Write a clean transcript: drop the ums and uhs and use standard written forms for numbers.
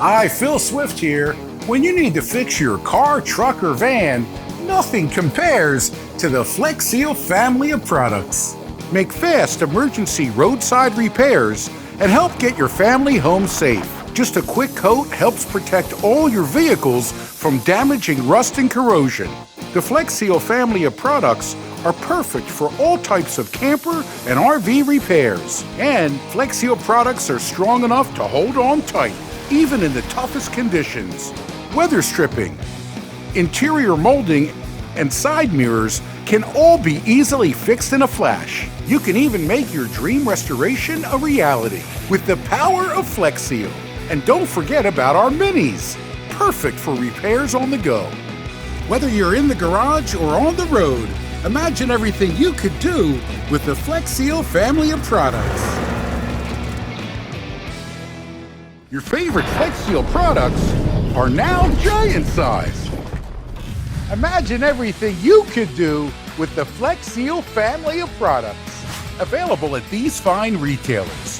Hi, Phil Swift here. When you need to fix your car, truck, or van, nothing compares to the FLEX family of products. Make fast emergency roadside repairs and help get your family home safe. Just a quick coat helps protect all your vehicles from damaging rust and corrosion. The FLEX family of products are perfect for all types of camper and RV repairs. And FLEX products are strong enough to hold on tight, even in the toughest conditions. Weather stripping, interior molding, and side mirrors can all be easily fixed in a flash. You can even make your dream restoration a reality with the power of FLEX. And don't forget about our minis, perfect for repairs on the go. Whether you're in the garage or on the road, imagine everything you could do with the FLEX family of products. Your favorite FLEX products are now giant size. Imagine everything you could do with the FLEX family of products. Available at these fine retailers.